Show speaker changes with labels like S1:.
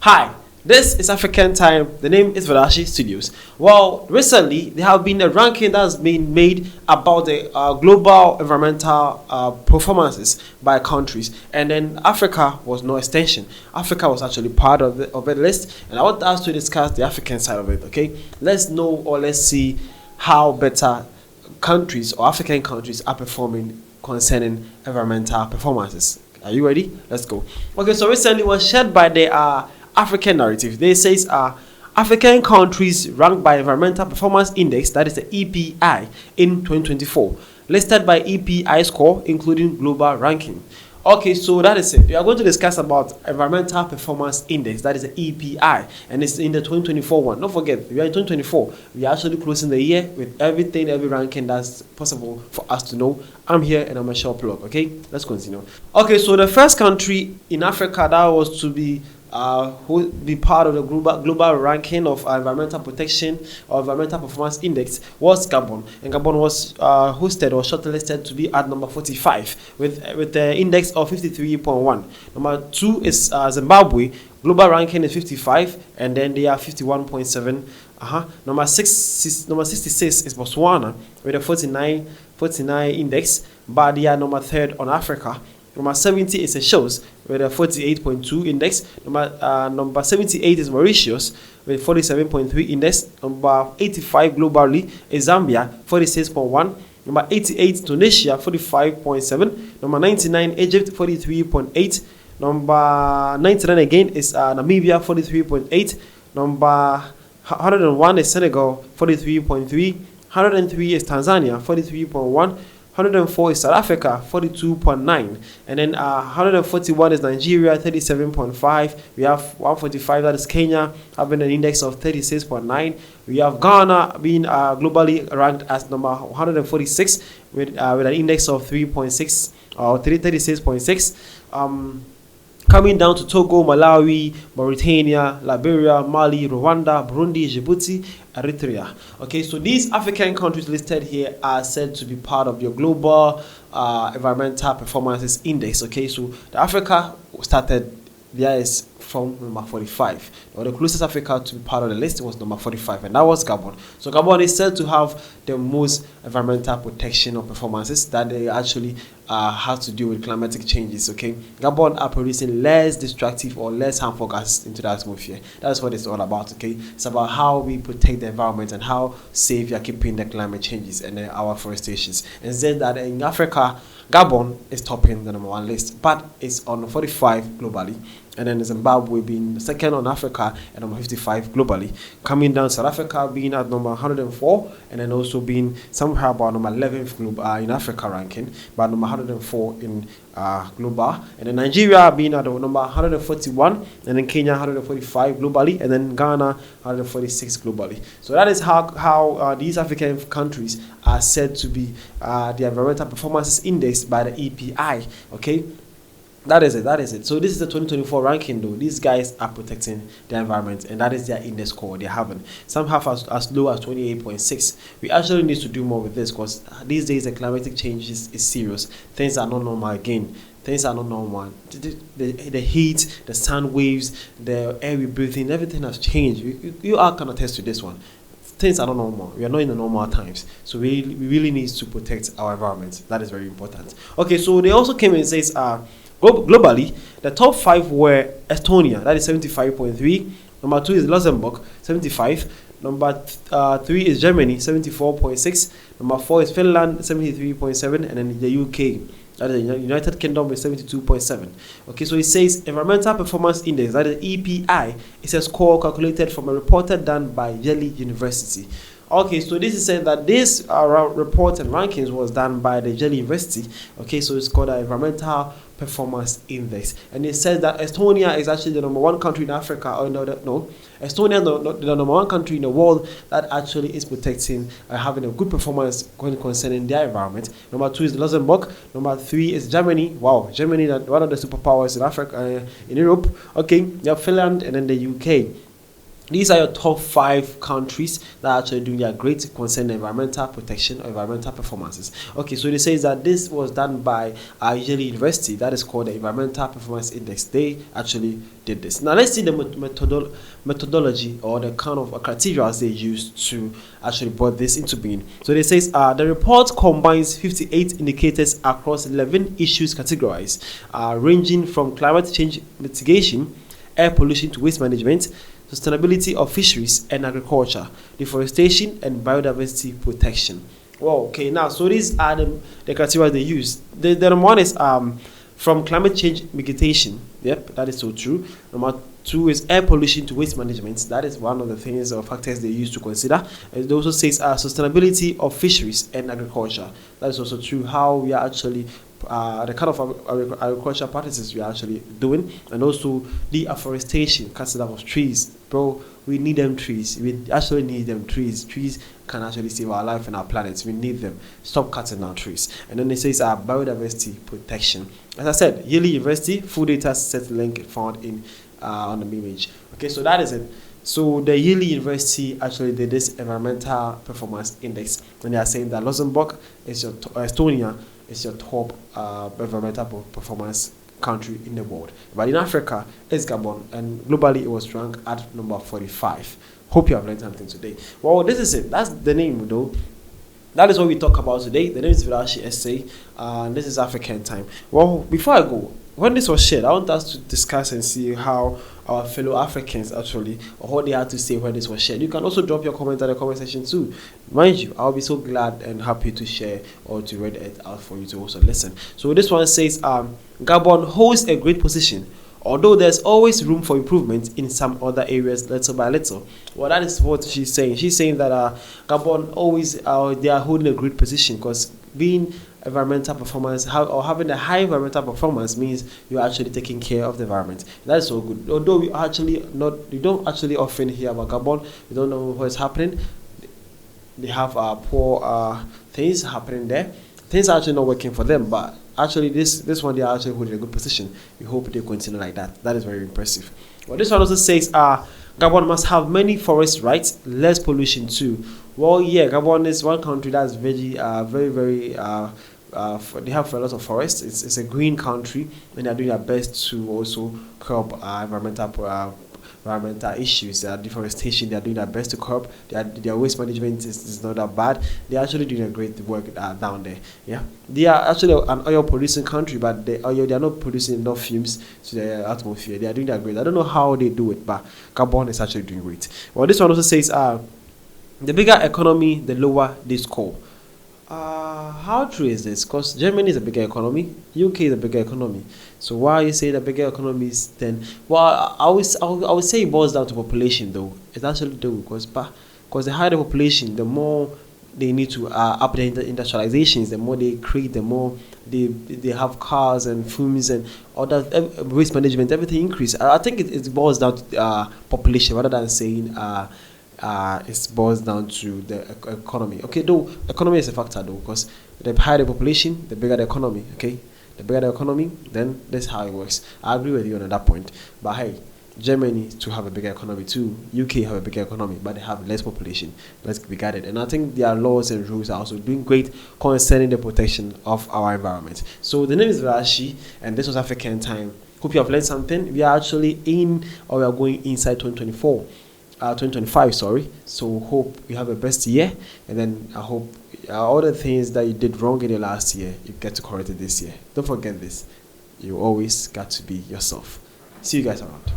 S1: Hi, this is African Time. The name is Vadashi Studios. Well, recently there have been a ranking that has been made about the global environmental performances by countries, and then Africa was no extension. Africa was actually part of the list, and I want us to discuss the African side of it. Okay, let's know or let's see how better countries or African countries are performing concerning environmental performances. Are you ready? Let's go. Okay, so recently was shared by the African narrative. They says African countries ranked by Environmental Performance Index, that is the EPI, in 2024, listed by EPI score, including global ranking. Okay, so that is it. We are going to discuss about Environmental Performance Index, that is the EPI, and it's in the 2024 one. Don't forget, we are in 2024. We are actually closing the year with everything, every ranking that's possible for us to know. I'm here and I'm a short plug. Okay, let's continue. Okay, so the first country in Africa that was to be who will be part of the global ranking of environmental protection or environmental performance index was Gabon, and Gabon was hosted or shortlisted to be at number 45 with the index of 53.1. Number 2 is Zimbabwe. Global ranking is 55, and then they are 51.7. Number 66 is Botswana with a 49 index, but they are number 3rd on Africa. Number 70 is Seychelles with a 48.2 index. Number 78 is Mauritius with 47.3 index. Number 85 globally is Zambia, 46.1. Number 88 Tunisia, 45.7. Number 99 Egypt, 43.8. Number 99 again is Namibia, 43.8. Number 101 is Senegal, 43.3. 103 is Tanzania, 43.1. 104 is South Africa, 42.9, and then 141 is Nigeria, 37.5. We have 145, that is Kenya, having an index of 36.9. We have Ghana being globally ranked as number 146 with an index of 3.6 or 36.6. Coming down to Togo, Malawi, Mauritania, Liberia, Mali, Rwanda, Burundi, Djibouti, Eritrea. Okay, so these African countries listed here are said to be part of your global environmental performances index. Okay, so the Africa started there is from number 45. Or the closest Africa to be part of the list was number 45, and that was Gabon. So Gabon is said to have the most environmental protection or performances that they actually have to do with climatic changes. Okay, Gabon are producing less destructive or less harmful gases into the atmosphere. That's what it's all about. Okay, it's about how we protect the environment and how safe we are keeping the climate changes and our forestations. And said that in Africa, Gabon is topping the number 1 list, but it's on 45 globally. And then Zimbabwe being second on Africa at number 55 globally. Coming down, South Africa being at number 104, and then also being somehow about number 11th in Africa ranking, but number 104 in global. And then Nigeria being at number 141, and then Kenya 145 globally, and then Ghana 146 globally. So that is how these African countries are said to be the environmental performances indexed by the EPI. Okay. That is it. So this is the 2024 ranking though. These guys are protecting the environment, and that is their index score they're having. Some have as low as 28.6. We actually need to do more with this because these days the climatic change is serious. Things are not normal again. Things are not normal. The heat, the sun waves, the air we breathe in, everything has changed. You all can attest to this one. Things are not normal. We are not in the normal times. So we really need to protect our environment. That is very important. Okay, so they also came and says globally, the top 5 were Estonia, that is 75.3. Number 2 is Luxembourg, 75. Number 3 is Germany, 74.6. Number 4 is Finland, 73.7. And then the UK, that is the United Kingdom, with 72.7. Okay, so it says Environmental Performance Index, that is EPI, is a score calculated from a report done by Yale University. Okay, so this is saying that this report and rankings was done by the Yale University. Okay, so it's called the Environmental Performance Index, and it says that Estonia is actually the number 1 country in Africa. Estonia is the number 1 country in the world that actually is protecting and having a good performance concerning their environment. Number 2 is Luxembourg. Number 3 is Germany. Wow, Germany, one of the superpowers in Africa, in Europe. Okay, you have Finland, and then the UK. These are your top 5 countries that are actually doing their great concerning environmental protection or environmental performances. Okay, so they say that this was done by Yale University. That is called the Environmental Performance Index. They actually did this. Now let's see the methodology or the kind of criteria they used to actually brought this into being. So they say the report combines 58 indicators across 11 issues categorized, ranging from climate change mitigation, air pollution to waste management, sustainability of fisheries and agriculture, deforestation and biodiversity protection. Well, okay, now so these are the criteria they use. The number one is from climate change mitigation. Yep, that is so true. Number 2 is air pollution to waste management. That is one of the things or factors they use to consider. It also says sustainability of fisheries and agriculture. That is also true. How we are actually the kind of agricultural practices we are actually doing, and also the afforestation, cutting down of trees. Bro, we need them trees. We actually need them trees. Trees can actually save our life and our planet. We need them. Stop cutting down trees. And then it says biodiversity protection. As I said, Yale University full data set link found in on the image. Okay, so that is it. So the Yale University actually did this environmental performance index, and they are saying that Luxembourg is your Estonia is your top environmental performance country in the world. But in Africa, it's Gabon, and globally it was ranked at number 45. Hope you have learned something today. Well, this is it. That's the name, though. That is what we talk about today. The name is Vidashi Essay, and this is African Time. Well, before I go, when this was shared, I want us to discuss and see how our fellow Africans actually, or what they had to say when this was shared. You can also drop your comment in the comment section too. Mind you, I'll be so glad and happy to share or to read it out for you to also listen. So this one says, Gabon holds a great position, although there's always room for improvement in some other areas little by little. Well, that is what she's saying. She's saying that Gabon always, they are holding a great position because being environmental performance or having a high environmental performance means you're actually taking care of the environment. That is so good. Although we don't actually often hear about Gabon, we don't know what is happening. They have poor things happening there. Things are actually not working for them, but actually this one they are actually holding a good position. We hope they continue like that. That is very impressive. Well, this one also says Gabon must have many forest rights, less pollution too. Well, yeah, Gabon is one country that's very they have a lot of forests. It's a green country, and they are doing their best to also curb environmental issues. Deforestation, they are doing their best to curb. Their waste management is not that bad. They are actually doing a great work down there. Yeah, they are actually an oil producing country, but they are not producing enough fumes to the atmosphere. They are doing that great. I don't know how they do it, but Gabon is actually doing great. Well, this one also says the bigger economy, the lower they score. How true is this? Because Germany is a bigger economy, UK is a bigger economy. So why you say the bigger economies then? Well, I would say it boils down to population though. It actually do because the higher the population, the more they need to up the industrializations, the more they create, the more they have cars and fumes and other waste management, everything increase. I think it boils down to population rather than saying it boils down to the economy. Okay, though economy is a factor though, because the higher the population, the bigger the economy. Okay, the bigger the economy, then that's how it works. I agree with you on that point. But hey, Germany to have a bigger economy too. UK have a bigger economy, but they have less population. Let's be guided. And I think their laws and rules are also doing great concerning the protection of our environment. So the name is Verashi, and this was African Time. Hope you have learned something. We are actually we are going inside 2025, sorry. So hope you have a best year, and then I hope all the things that you did wrong in the last year, you get to correct it this year. Don't forget this. You always got to be yourself. See you guys around.